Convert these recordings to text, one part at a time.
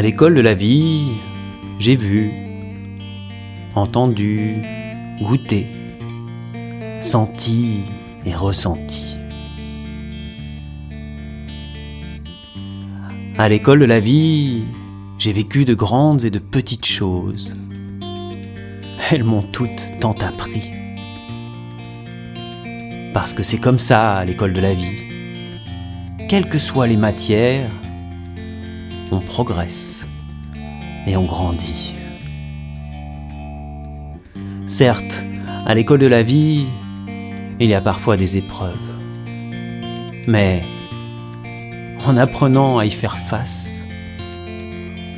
À l'école de la vie, j'ai vu, entendu, goûté, senti et ressenti. À l'école de la vie, j'ai vécu de grandes et de petites choses. Elles m'ont toutes tant appris. Parce que c'est comme ça à l'école de la vie. Quelles que soient les matières, on progresse et on grandit. Certes, à l'école de la vie, il y a parfois des épreuves. Mais en apprenant à y faire face,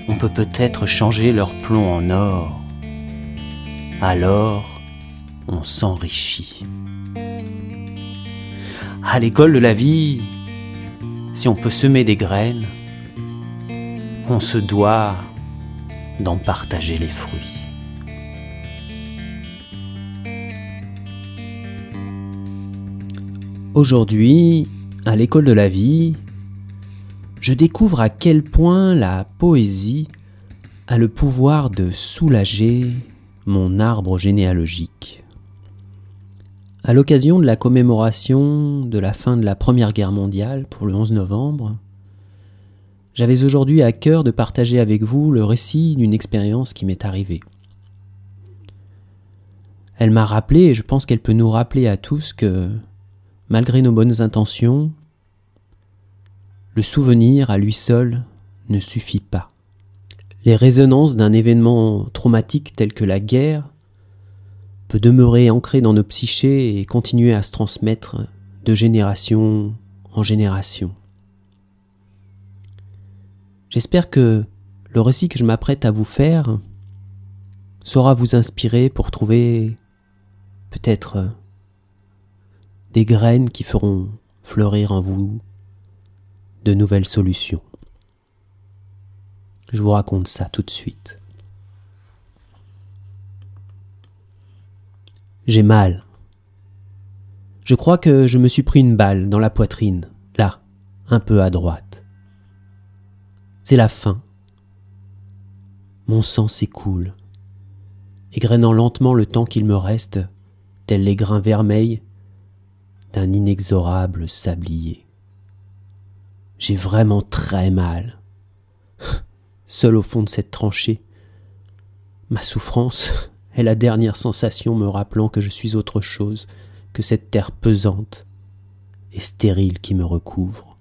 on peut peut-être changer leur plomb en or. Alors, on s'enrichit. À l'école de la vie, si on peut semer des graines, on se doit d'en partager les fruits. Aujourd'hui, à l'école de la vie, je découvre à quel point la poésie a le pouvoir de soulager mon arbre généalogique. À l'occasion de la commémoration de la fin de la Première Guerre mondiale pour le 11 novembre, j'avais aujourd'hui à cœur de partager avec vous le récit d'une expérience qui m'est arrivée. Elle m'a rappelé, et je pense qu'elle peut nous rappeler à tous que, malgré nos bonnes intentions, le souvenir à lui seul ne suffit pas. Les résonances d'un événement traumatique tel que la guerre peut demeurer ancrées dans nos psychés et continuer à se transmettre de génération en génération. J'espère que le récit que je m'apprête à vous faire saura vous inspirer pour trouver peut-être des graines qui feront fleurir en vous de nouvelles solutions. Je vous raconte ça tout de suite. J'ai mal. Je crois que je me suis pris une balle dans la poitrine, là, un peu à droite. C'est la fin. Mon sang s'écoule, égrenant lentement le temps qu'il me reste, tels les grains vermeils d'un inexorable sablier. J'ai vraiment très mal. Seul au fond de cette tranchée, ma souffrance est la dernière sensation me rappelant que je suis autre chose que cette terre pesante et stérile qui me recouvre.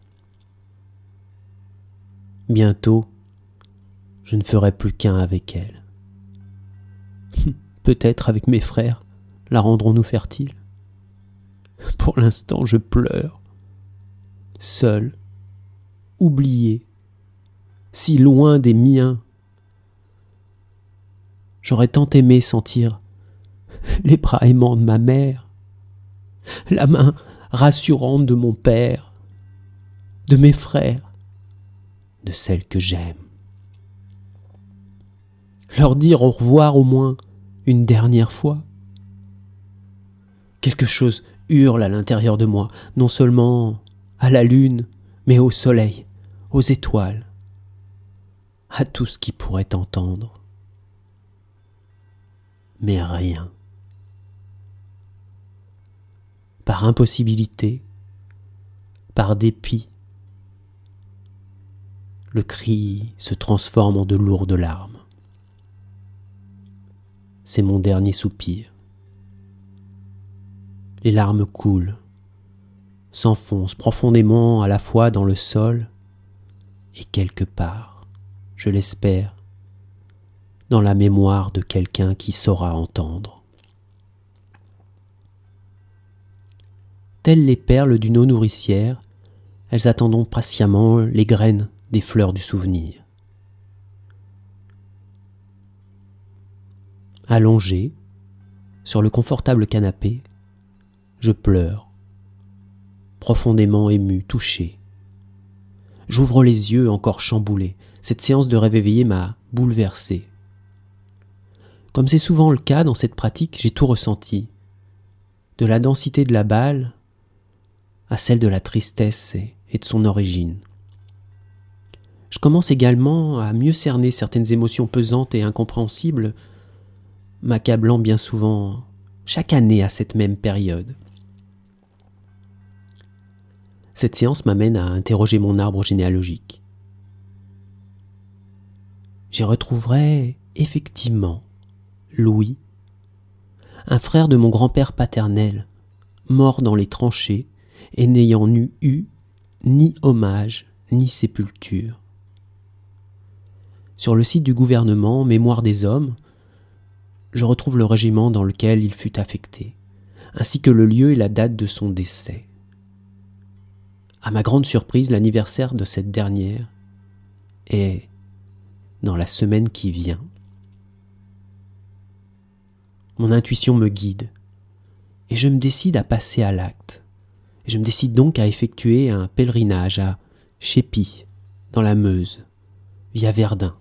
Bientôt, je ne ferai plus qu'un avec elle. Peut-être avec mes frères, la rendrons-nous fertile. Pour l'instant, je pleure, seul, oublié, si loin des miens. J'aurais tant aimé sentir les bras aimants de ma mère, la main rassurante de mon père, de mes frères, de celle que j'aime. Leur dire au revoir au moins une dernière fois. Quelque chose hurle à l'intérieur de moi, non seulement à la lune, mais au soleil, aux étoiles, à tout ce qui pourrait entendre. Mais rien. Par impossibilité, par dépit, le cri se transforme en de lourdes larmes. C'est mon dernier soupir. Les larmes coulent, s'enfoncent profondément à la fois dans le sol et quelque part, je l'espère, dans la mémoire de quelqu'un qui saura entendre. Telles les perles d'une eau nourricière, elles attendront patiemment les graines des fleurs du souvenir. Allongé, sur le confortable canapé, je pleure, profondément ému, touché. J'ouvre les yeux encore chamboulés. Cette séance de rêve éveillé m'a bouleversé. Comme c'est souvent le cas dans cette pratique, j'ai tout ressenti. De la densité de la balle à celle de la tristesse et de son origine. Je commence également à mieux cerner certaines émotions pesantes et incompréhensibles, m'accablant bien souvent chaque année à cette même période. Cette séance m'amène à interroger mon arbre généalogique. J'y retrouverai effectivement Louis, un frère de mon grand-père paternel, mort dans les tranchées et n'ayant eu ni hommage ni sépulture. Sur le site du gouvernement Mémoire des hommes, je retrouve le régiment dans lequel il fut affecté, ainsi que le lieu et la date de son décès. À ma grande surprise, l'anniversaire de cette dernière est dans la semaine qui vient. Mon intuition me guide et je me décide à passer à l'acte. Je me décide donc à effectuer un pèlerinage à Chépy, dans la Meuse, via Verdun,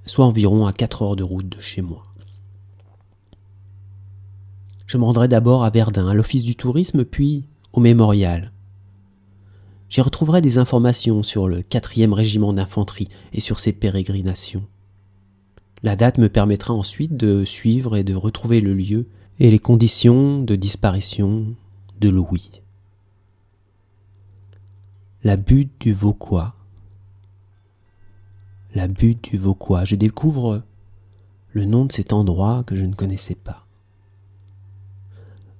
soit environ à 4 heures de route de chez moi. Je me rendrai d'abord à Verdun, à l'office du tourisme, puis au mémorial. J'y retrouverai des informations sur le 4e régiment d'infanterie et sur ses pérégrinations. La date me permettra ensuite de suivre et de retrouver le lieu et les conditions de disparition de Louis. La butte du Vauquois. La butte du Vauquois. Je découvre le nom de cet endroit que je ne connaissais pas.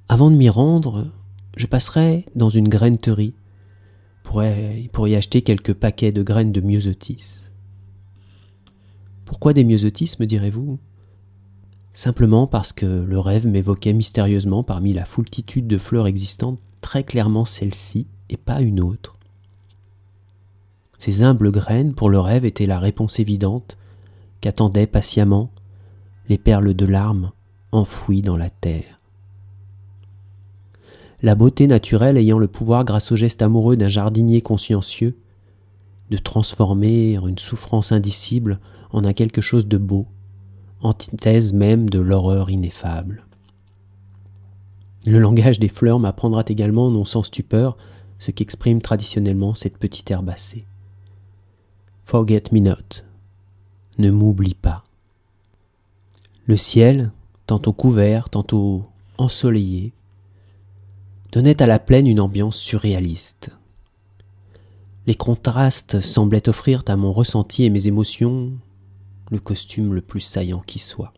Avant de m'y rendre, je passerai dans une graineterie pour y acheter quelques paquets de graines de myosotis. Pourquoi des myosotis, me direz-vous ? Simplement parce que le rêve m'évoquait mystérieusement parmi la foultitude de fleurs existantes très clairement celle-ci et pas une autre. Ces humbles graines pour le rêve étaient la réponse évidente qu'attendaient patiemment les perles de larmes enfouies dans la terre. La beauté naturelle ayant le pouvoir, grâce au geste amoureux d'un jardinier consciencieux, de transformer une souffrance indicible en un quelque chose de beau, antithèse même de l'horreur ineffable. Le langage des fleurs m'apprendra également, non sans stupeur, ce qu'exprime traditionnellement cette petite herbacée. Forget me not, ne m'oublie pas. Le ciel, tantôt couvert, tantôt ensoleillé, donnait à la plaine une ambiance surréaliste. Les contrastes semblaient offrir à mon ressenti et mes émotions le costume le plus saillant qui soit.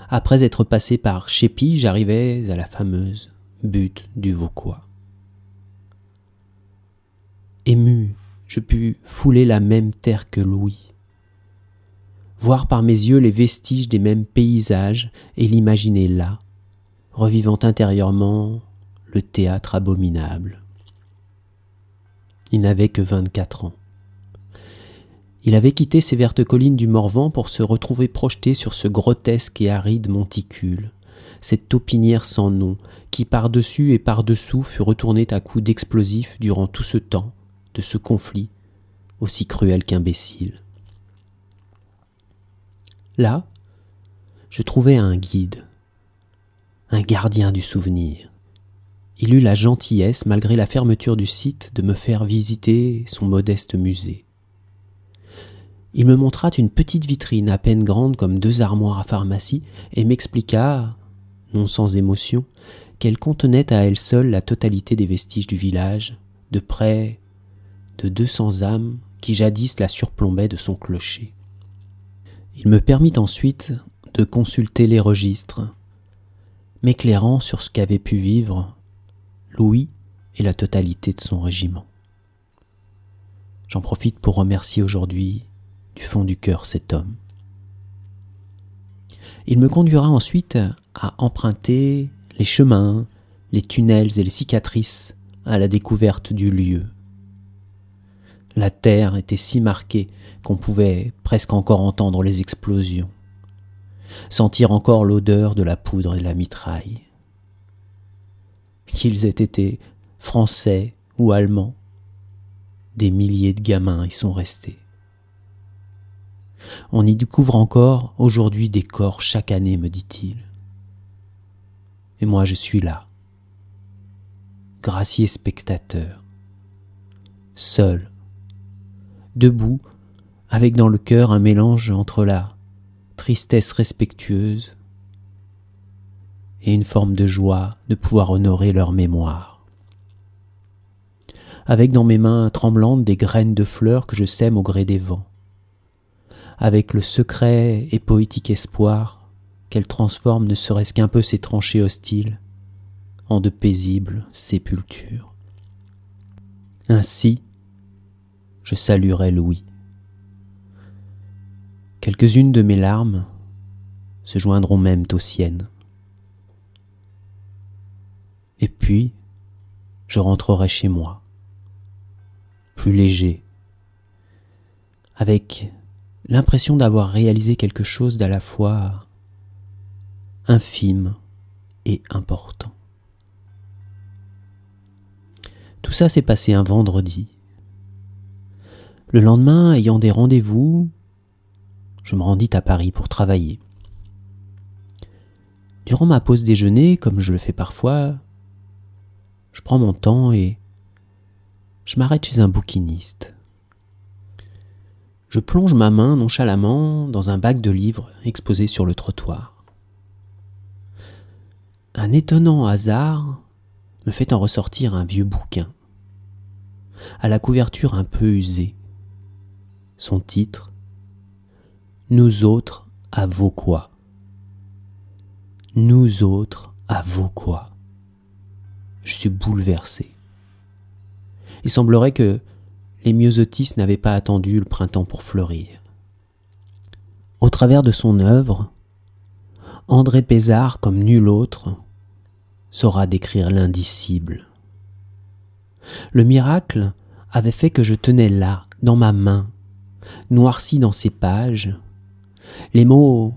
Après être passé par Chépy, j'arrivais à la fameuse butte du Vauquois. Ému, je pus fouler la même terre que Louis, voir par mes yeux les vestiges des mêmes paysages et l'imaginer là, revivant intérieurement le théâtre abominable. Il n'avait que 24 ans. Il avait quitté ces vertes collines du Morvan pour se retrouver projeté sur ce grotesque et aride monticule, cette taupinière sans nom, qui par-dessus et par-dessous fut retournée à coups d'explosifs durant tout ce temps, de ce conflit, aussi cruel qu'imbécile. Là, je trouvai un guide, un gardien du souvenir. Il eut la gentillesse, malgré la fermeture du site, de me faire visiter son modeste musée. Il me montra une petite vitrine à peine grande comme 2 armoires à pharmacie et m'expliqua, non sans émotion, qu'elle contenait à elle seule la totalité des vestiges du village, de près de 200 âmes qui jadis la surplombaient de son clocher. Il me permit ensuite de consulter les registres, m'éclairant sur ce qu'avait pu vivre Louis et la totalité de son régiment. J'en profite pour remercier aujourd'hui du fond du cœur cet homme. Il me conduira ensuite à emprunter les chemins, les tunnels et les cicatrices à la découverte du lieu. La terre était si marquée qu'on pouvait presque encore entendre les explosions, sentir encore l'odeur de la poudre et de la mitraille. Qu'ils aient été français ou allemands, des milliers de gamins y sont restés. On y découvre encore aujourd'hui des corps chaque année, me dit-il. Et moi je suis là, gracié spectateur, seul, debout, avec dans le cœur un mélange entre la tristesse respectueuse et une forme de joie de pouvoir honorer leur mémoire. Avec dans mes mains tremblantes des graines de fleurs que je sème au gré des vents, avec le secret et poétique espoir qu'elles transforment ne serait-ce qu'un peu ces tranchées hostiles en de paisibles sépultures. Ainsi, je saluerai Louis. Quelques-unes de mes larmes se joindront même aux siennes. Et puis, je rentrerai chez moi, plus léger, avec l'impression d'avoir réalisé quelque chose d'à la fois infime et important. Tout ça s'est passé un vendredi. Le lendemain, ayant des rendez-vous, je me rendis à Paris pour travailler. Durant ma pause déjeuner, comme je le fais parfois, je prends mon temps et je m'arrête chez un bouquiniste. Je plonge ma main nonchalamment dans un bac de livres exposé sur le trottoir. Un étonnant hasard me fait en ressortir un vieux bouquin, à la couverture un peu usée. Son titre, « Nous autres, à vos quoi ?» Nous autres, à vos quoi ? Je suis bouleversé. Il semblerait que les myosotis n'avaient pas attendu le printemps pour fleurir. Au travers de son œuvre, André Pézard, comme nul autre, saura décrire l'indicible. Le miracle avait fait que je tenais là, dans ma main, noirci dans ces pages, les mots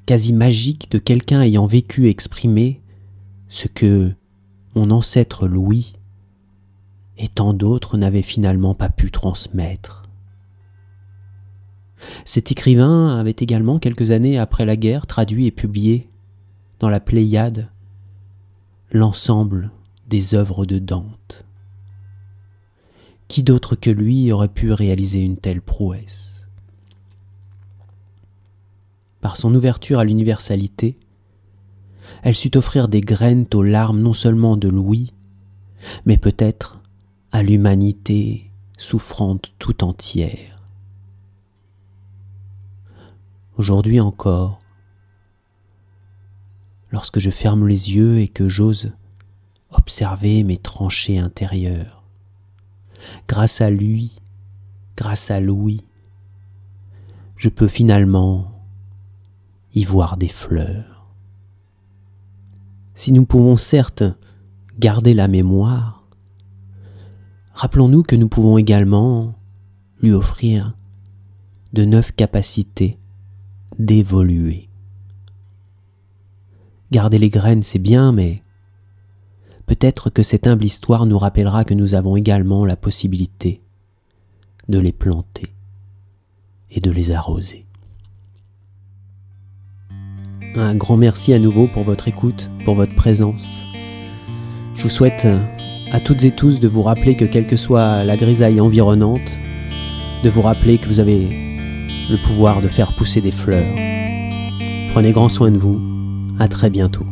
quasi magiques de quelqu'un ayant vécu et exprimé ce que mon ancêtre Louis et tant d'autres n'avaient finalement pas pu transmettre. Cet écrivain avait également, quelques années après la guerre, traduit et publié dans la Pléiade l'ensemble des œuvres de Dante. Qui d'autre que lui aurait pu réaliser une telle prouesse ? Par son ouverture à l'universalité, elle sut offrir des graines aux larmes non seulement de Louis, mais peut-être à l'humanité souffrante tout entière. Aujourd'hui encore, lorsque je ferme les yeux et que j'ose observer mes tranchées intérieures, grâce à lui, grâce à Louis, je peux finalement y voir des fleurs. Si nous pouvons certes garder la mémoire, rappelons-nous que nous pouvons également lui offrir de neuves capacités d'évoluer. Garder les graines, c'est bien, mais peut-être que cette humble histoire nous rappellera que nous avons également la possibilité de les planter et de les arroser. Un grand merci à nouveau pour votre écoute, pour votre présence. Je vous souhaite à toutes et tous de vous rappeler que quelle que soit la grisaille environnante, de vous rappeler que vous avez le pouvoir de faire pousser des fleurs. Prenez grand soin de vous. À très bientôt.